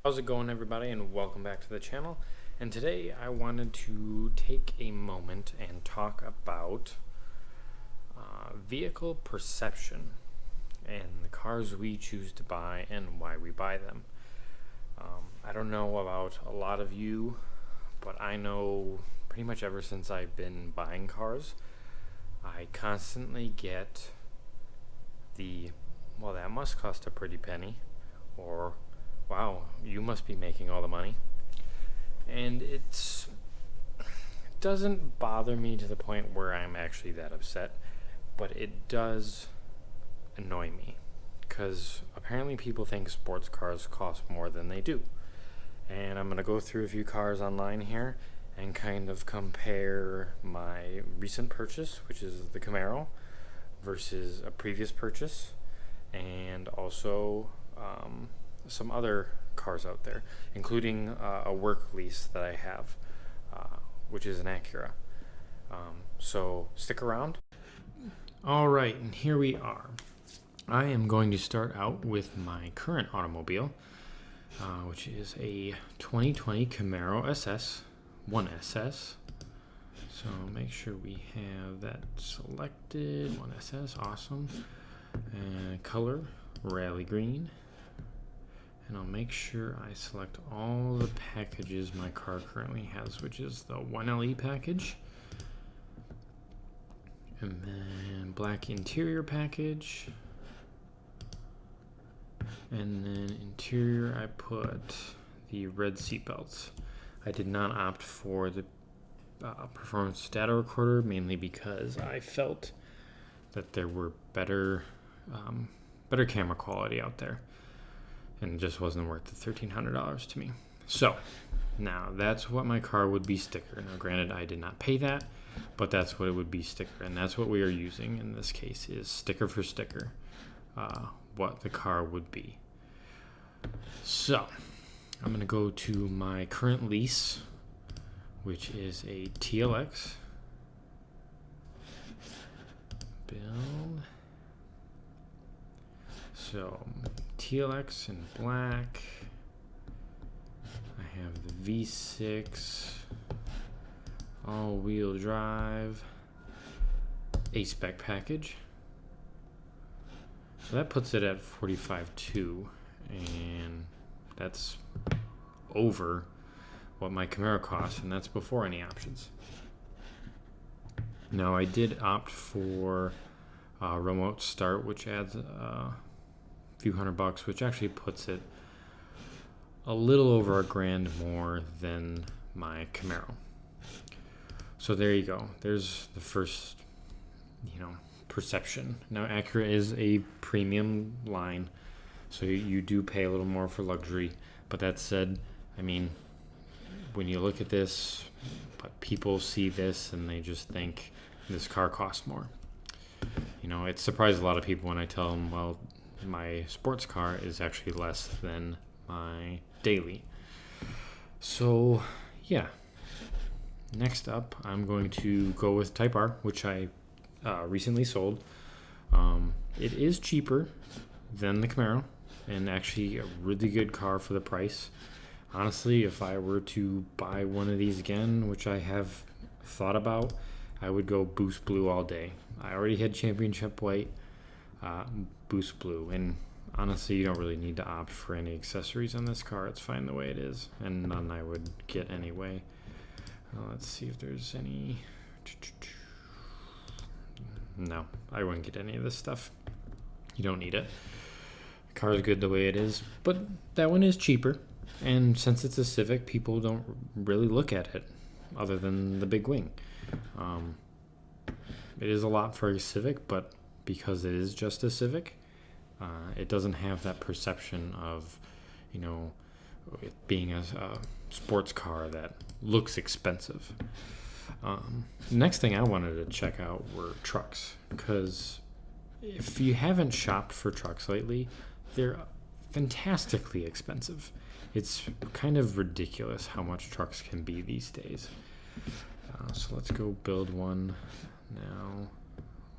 How's it going, everybody, and welcome back to the channel. And today I wanted to take a moment and talk about vehicle perception and the cars we choose to buy and why we buy them. I don't know about a lot of you, but I know pretty much ever since I've been buying cars, I constantly get well, that must cost a pretty penny, or wow, you must be making all the money. And it doesn't bother me to the point where I'm actually that upset, but it does annoy me because apparently people think sports cars cost more than they do. And I'm going to go through a few cars online here and kind of compare my recent purchase, which is the Camaro, versus a previous purchase, and also some other cars out there, including a work lease that I have, which is an Acura. So stick around. All right, and here we are. I am going to start out with my current automobile, which is a 2020 Camaro SS, 1SS. So make sure we have that selected, 1SS, awesome. And color, rally green. And I'll make sure I select all the packages my car currently has, which is the 1LE package. And then black interior package. And then interior, I put the red seat belts. I did not opt for the performance data recorder, mainly because I felt that there were better camera quality out there, and it just wasn't worth the $1,300 to me. So now that's what my car would be sticker. Now granted, I did not pay that, but that's what it would be sticker, and that's what we are using in this case, is sticker for sticker, what the car would be. So I'm going to go to my current lease, which is a TLX build. So TLX in black. I have the V6 all-wheel drive A-spec package. So that puts it at $45,200, and that's over what my Camaro costs, and that's before any options. Now I did opt for remote start, which adds a few $100, which actually puts it a little over $1,000 more than my Camaro. So there you go. There's the first, perception. Now Acura is a premium line, so you do pay a little more for luxury. But that said, when you look at this, but people see this and they just think this car costs more. It surprised a lot of people when I tell them, well, my sports car is actually less than my daily. So yeah, next up I'm going to go with Type R, which I recently sold. It is cheaper than the Camaro, and actually a really good car for the price. Honestly, if I were to buy one of these again, which I have thought about, I would go Boost Blue all day. I already had Championship White, Boost Blue, and honestly, you don't really need to opt for any accessories on this car. It's fine the way it is, and none I would get anyway. Let's see if there's any. No, I wouldn't get any of this stuff. You don't need it. The car is good the way it is, but that one is cheaper. And since it's a Civic, people don't really look at it other than the big wing. It is a lot for a Civic, but because it is just a Civic, it doesn't have that perception of, it being a sports car that looks expensive. Next thing I wanted to check out were trucks, because if you haven't shopped for trucks lately, they're fantastically expensive. It's kind of ridiculous how much trucks can be these days. So let's go build one now.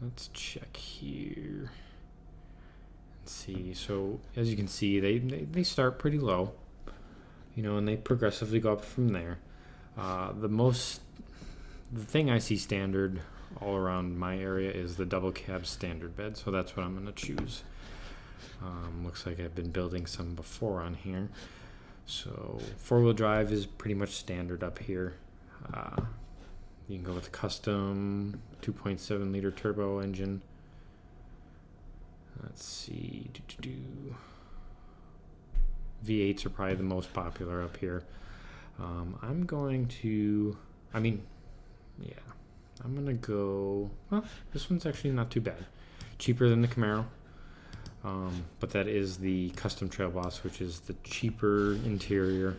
Let's check here and see. So as you can see, they start pretty low. and they progressively go up from there. The thing I see standard all around my area is the double cab standard bed, so that's what I'm going to choose. Looks like I've been building some before on here. So 4-wheel drive is pretty much standard up here. You can go with custom 2.7 liter turbo engine. Let's see. V8s are probably the most popular up here. I'm going to go, well, this one's actually not too bad. Cheaper than the Camaro. But that is the custom Trail Boss, which is the cheaper interior.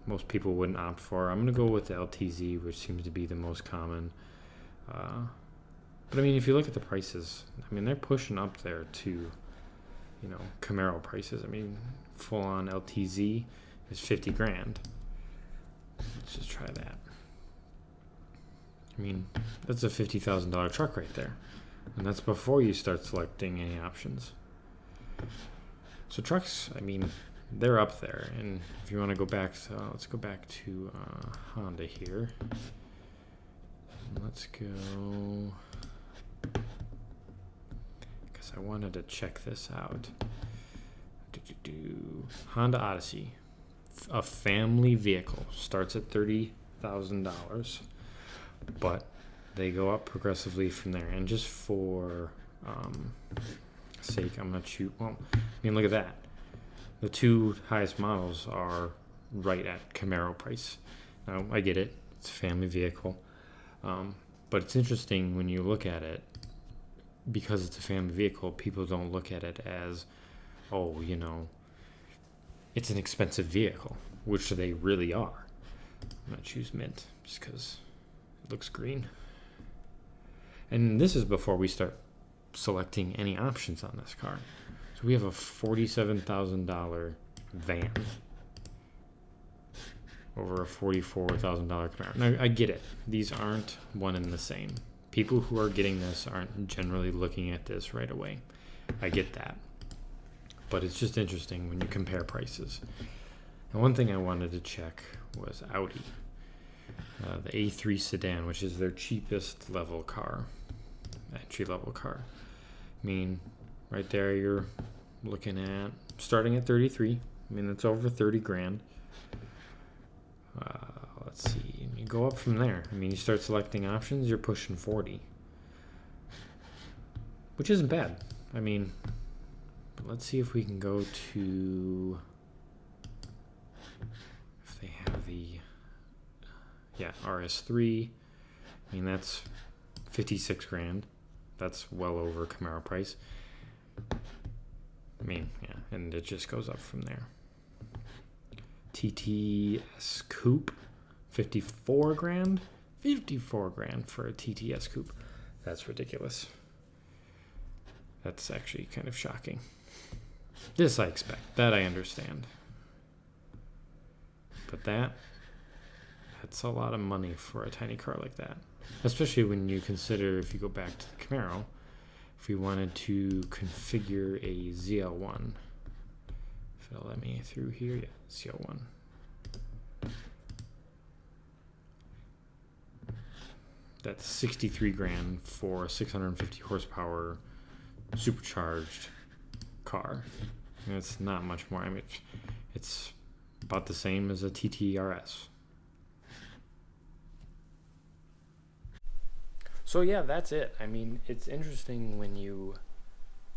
Most people wouldn't opt for. I'm going to go with the LTZ, which seems to be the most common. But if you look at the prices, they're pushing up there to, Camaro prices. Full on LTZ is $50,000. Let's just try that. That's a $50,000 truck right there. And that's before you start selecting any options. So trucks, they're up there. And if you want to go back, let's go back to Honda here. Let's go, because I wanted to check this out. Honda Odyssey, a family vehicle, starts at $30,000, but they go up progressively from there. And just for sake, I'm going to shoot. Well, look at that. The two highest models are right at Camaro price. Now, I get it. It's a family vehicle. But it's interesting when you look at it, because it's a family vehicle, people don't look at it as, it's an expensive vehicle, which they really are. I'm going to choose mint just because it looks green. And this is before we start selecting any options on this car. So we have a $47,000 van over a $44,000 Camaro. Now, I get it. These aren't one and the same. People who are getting this aren't generally looking at this right away. I get that. But it's just interesting when you compare prices. And one thing I wanted to check was Audi. The A3 sedan, which is their cheapest level car, entry level car. Right there you're looking at starting at 33. That's over $30,000. Let's see. You go up from there. You start selecting options, you're pushing 40, which isn't bad. But let's see if we can go to, if they have the, RS3. That's $56,000. That's well over Camaro price. And it just goes up from there. TTS Coupe, $54,000. $54,000 for a TTS Coupe. That's ridiculous. That's actually kind of shocking. This I expect. That I understand. But that's a lot of money for a tiny car like that. Especially when you consider, if you go back to the Camaro, if we wanted to configure a ZL1. If it'll let me through here, yeah, ZL1. That's $63,000 for a 650 horsepower supercharged car. And it's not much more. It's about the same as a TTRS. So yeah, that's it. It's interesting when you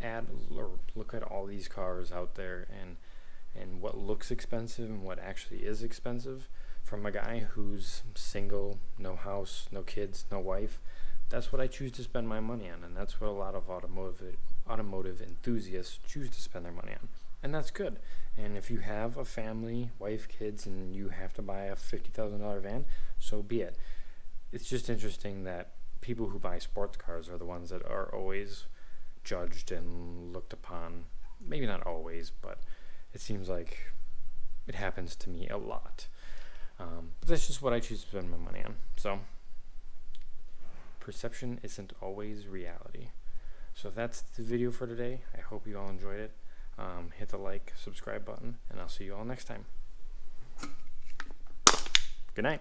add or look at all these cars out there and what looks expensive and what actually is expensive. From a guy who's single, no house, no kids, no wife, that's what I choose to spend my money on, and that's what a lot of automotive enthusiasts choose to spend their money on, and that's good. And if you have a family, wife, kids, and you have to buy a $50,000 van, so be it. It's just interesting that people who buy sports cars are the ones that are always judged and looked upon. Maybe not always, but it seems like it happens to me a lot. But that's just what I choose to spend my money on. So perception isn't always reality. So that's the video for today. I hope you all enjoyed it. hit the like, subscribe button, and I'll see you all next time. Good night.